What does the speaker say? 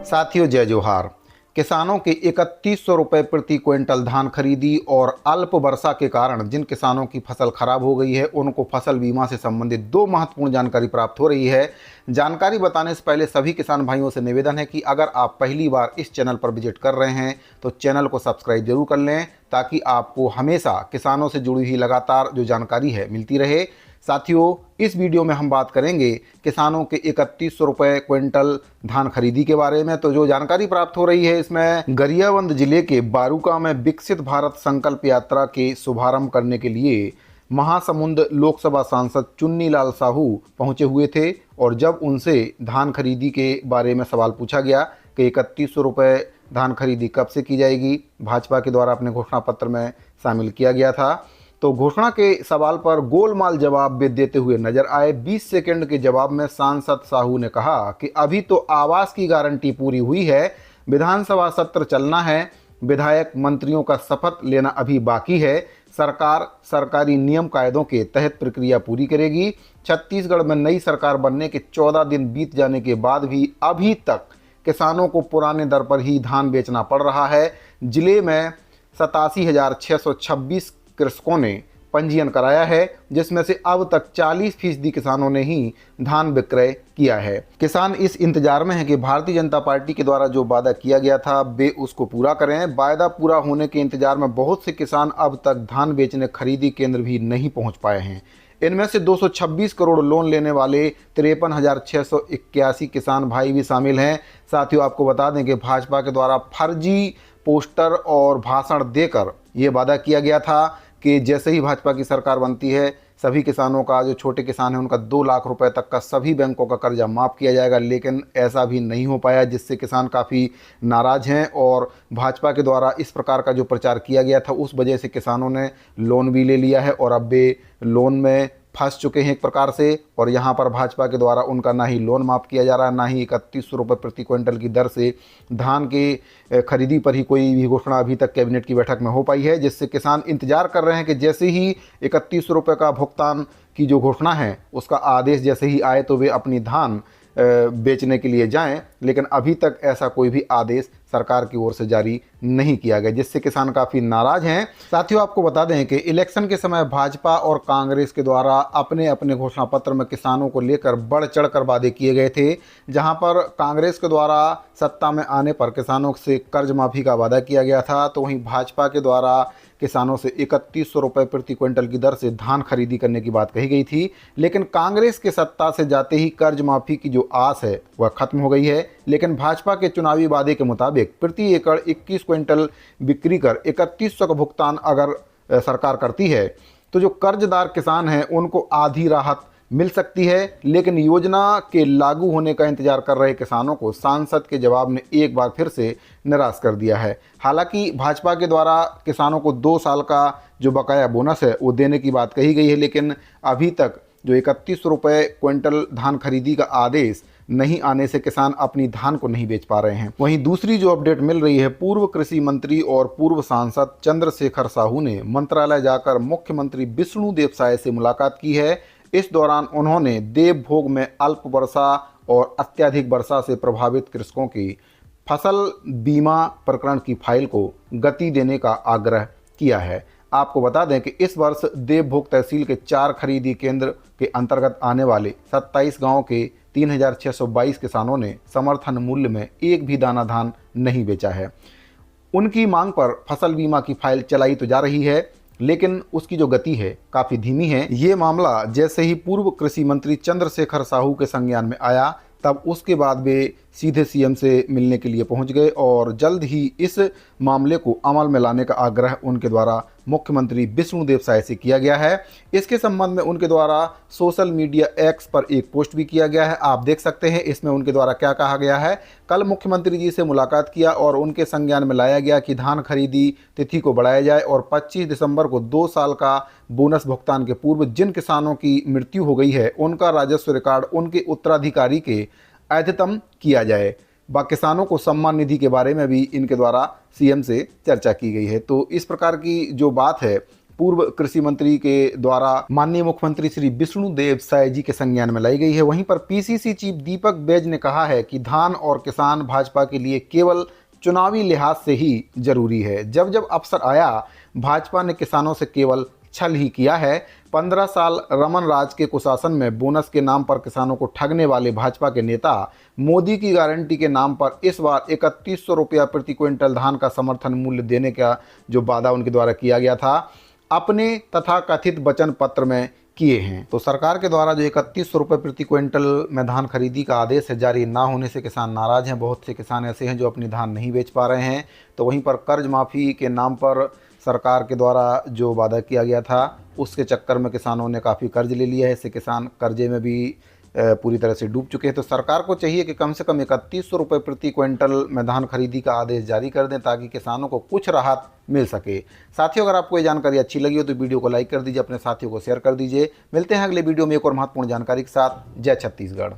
साथियों जय जोहार। किसानों के 3100 रुपये प्रति क्विंटल धान खरीदी और अल्प वर्षा के कारण जिन किसानों की फसल खराब हो गई है उनको फसल बीमा से संबंधित दो महत्वपूर्ण जानकारी प्राप्त हो रही है। जानकारी बताने से पहले सभी किसान भाइयों से निवेदन है कि अगर आप पहली बार इस चैनल पर विजिट कर रहे हैं तो चैनल को सब्सक्राइब जरूर कर लें ताकि आपको हमेशा किसानों से जुड़ी हुई लगातार जो जानकारी है मिलती रहे। साथियों इस वीडियो में हम बात करेंगे किसानों के 3100 रुपये क्विंटल धान खरीदी के बारे में। तो जो जानकारी प्राप्त हो रही है इसमें गरियाबंद जिले के बारूका में विकसित भारत संकल्प यात्रा के शुभारंभ करने के लिए महासमुंद लोकसभा सांसद चुन्नीलाल साहू पहुंचे हुए थे और जब उनसे धान खरीदी के बारे में सवाल पूछा गया कि 3100 रुपये धान खरीदी कब से की जाएगी, भाजपा के द्वारा अपने घोषणा पत्र में शामिल किया गया था, तो घोषणा के सवाल पर गोलमाल जवाब देते हुए नजर आए। 20 सेकंड के जवाब में सांसद साहू ने कहा कि अभी तो आवास की गारंटी पूरी हुई है, विधानसभा सत्र चलना है, विधायक मंत्रियों का शपथ लेना अभी बाकी है, सरकार सरकारी नियम कायदों के तहत प्रक्रिया पूरी करेगी। छत्तीसगढ़ में नई सरकार बनने के 14 दिन बीत जाने के बाद भी अभी तक किसानों को पुराने दर पर ही धान बेचना पड़ रहा है। जिले में 87,626 कृषकों ने पंजीयन कराया है, जिसमें से अब तक 40% किसानों ने ही धान विक्रय किया है। किसान इस इंतजार में है कि भारतीय जनता पार्टी के द्वारा जो वादा किया गया था वे उसको पूरा करें। वायदा पूरा होने के इंतजार में बहुत से किसान अब तक धान बेचने खरीदी केंद्र भी नहीं पहुंच पाए हैं। इनमें से 226 करोड़ लोन लेने वाले 53,681 किसान भाई भी शामिल हैं। साथियों आपको बता दें कि भाजपा के द्वारा फर्जी पोस्टर और भाषण देकर ये वादा किया गया था कि जैसे ही भाजपा की सरकार बनती है सभी किसानों का, जो छोटे किसान हैं उनका 2 लाख रुपए तक का सभी बैंकों का कर्जा माफ़ किया जाएगा, लेकिन ऐसा भी नहीं हो पाया, जिससे किसान काफ़ी नाराज़ हैं। और भाजपा के द्वारा इस प्रकार का जो प्रचार किया गया था उस वजह से किसानों ने लोन भी ले लिया है और अब वे लोन में फंस चुके हैं एक प्रकार से। और यहाँ पर भाजपा के द्वारा उनका ना ही लोन माफ़ किया जा रहा है, ना ही 3100 रुपये प्रति क्विंटल की दर से धान के खरीदी पर ही कोई भी घोषणा अभी तक कैबिनेट की बैठक में हो पाई है, जिससे किसान इंतजार कर रहे हैं कि जैसे ही 3100 रुपये का भुगतान की जो घोषणा है उसका आदेश जैसे ही आए तो वे अपनी धान बेचने के लिए जाएं, लेकिन अभी तक ऐसा कोई भी आदेश सरकार की ओर से जारी नहीं किया गया, जिससे किसान काफ़ी नाराज हैं। साथियों आपको बता दें कि इलेक्शन के समय भाजपा और कांग्रेस के द्वारा अपने अपने घोषणा पत्र में किसानों को लेकर बढ़ चढ़ कर वादे किए गए थे। जहां पर कांग्रेस के द्वारा सत्ता में आने पर किसानों से कर्ज माफ़ी का वादा किया गया था, तो वहीं भाजपा के द्वारा किसानों से 3100 रुपये प्रति क्विंटल की दर से धान खरीदी करने की बात कही गई थी। लेकिन कांग्रेस के सत्ता से जाते ही कर्ज माफ़ी की जो आस है वह खत्म हो गई है। लेकिन भाजपा के चुनावी वादे के मुताबिक प्रति एकड़ 21 क्विंटल बिक्री कर 3100 का भुगतान अगर सरकार करती है तो जो कर्जदार किसान हैं उनको आधी राहत मिल सकती है। लेकिन योजना के लागू होने का इंतजार कर रहे किसानों को सांसद के जवाब ने एक बार फिर से निराश कर दिया है। हालांकि भाजपा के द्वारा किसानों को 2 साल का जो बकाया बोनस है वो देने की बात कही गई है, लेकिन अभी तक जो 3100 रुपये क्विंटल धान खरीदी का आदेश नहीं आने से किसान अपनी धान को नहीं बेच पा रहे हैं। वहीं दूसरी जो अपडेट मिल रही है, पूर्व कृषि मंत्री और पूर्व सांसद चंद्रशेखर साहू ने मंत्रालय जाकर मुख्यमंत्री विष्णुदेव साय से मुलाकात की है। इस दौरान उन्होंने देवभोग में अल्प वर्षा और अत्यधिक वर्षा से प्रभावित कृषकों की फसल बीमा प्रकरण की फाइल को गति देने का आग्रह किया है। आपको बता दें कि इस वर्ष देवभोग तहसील के 4 खरीदी केंद्र के अंतर्गत आने वाले 27 गांवों के 3,622 किसानों ने समर्थन मूल्य में एक भी दाना धान नहीं बेचा है। उनकी मांग पर फसल बीमा की फाइल चलाई तो जा रही है, लेकिन उसकी जो गति है काफ़ी धीमी है। ये मामला जैसे ही पूर्व कृषि मंत्री चंद्रशेखर साहू के संज्ञान में आया तब उसके बाद वे सीधे सीएम से मिलने के लिए पहुंच गए और जल्द ही इस मामले को अमल में लाने का आग्रह उनके द्वारा मुख्यमंत्री विष्णुदेव साय से किया गया है। इसके संबंध में उनके द्वारा सोशल मीडिया एक्स पर एक पोस्ट भी किया गया है, आप देख सकते हैं। इसमें उनके द्वारा क्या कहा गया है, कल मुख्यमंत्री जी से मुलाकात किया और उनके संज्ञान में लाया गया कि धान खरीदी तिथि को बढ़ाया जाए और 25 दिसंबर को 2 साल का बोनस भुगतान के पूर्व जिन किसानों की मृत्यु हो गई है उनका राजस्व रिकॉर्ड उनके उत्तराधिकारी के अद्यतन किया जाए। किसानों को सम्मान निधि के बारे में भी इनके द्वारा सीएम से चर्चा की गई है। तो इस प्रकार की जो बात है पूर्व कृषि मंत्री के द्वारा माननीय मुख्यमंत्री श्री विष्णुदेव साय जी के संज्ञान में लाई गई है। वहीं पर पीसीसी चीफ दीपक बैज ने कहा है कि धान और किसान भाजपा के लिए केवल चुनावी लिहाज से ही जरूरी है। जब जब अवसर आया भाजपा ने किसानों से केवल छल ही किया है। 15 साल रमन राज के कुशासन में बोनस के नाम पर किसानों को ठगने वाले भाजपा के नेता मोदी की गारंटी के नाम पर इस बार 3100 रुपया प्रति क्विंटल धान का समर्थन मूल्य देने का जो वादा उनके द्वारा किया गया था अपने तथा कथित वचन पत्र में किए हैं। तो सरकार के द्वारा जो 3100 रुपये प्रति क्विंटल में धान खरीदी का आदेश है जारी ना होने से किसान नाराज हैं। बहुत से किसान ऐसे हैं जो अपनी धान नहीं बेच पा रहे हैं। तो वहीं पर कर्ज माफ़ी के नाम पर सरकार के द्वारा जो वादा किया गया था उसके चक्कर में किसानों ने काफ़ी कर्ज ले लिया है। इससे किसान कर्जे में भी पूरी तरह से डूब चुके हैं। तो सरकार को चाहिए कि कम से कम 3100 रुपये प्रति क्विंटल में धान खरीदी का आदेश जारी कर दें ताकि किसानों को कुछ राहत मिल सके। साथियों, अगर आपको ये जानकारी अच्छी लगी हो तो वीडियो को लाइक कर दीजिए, अपने साथियों को शेयर कर दीजिए। मिलते हैं अगले वीडियो में एक और महत्वपूर्ण जानकारी के साथ। जय छत्तीसगढ़।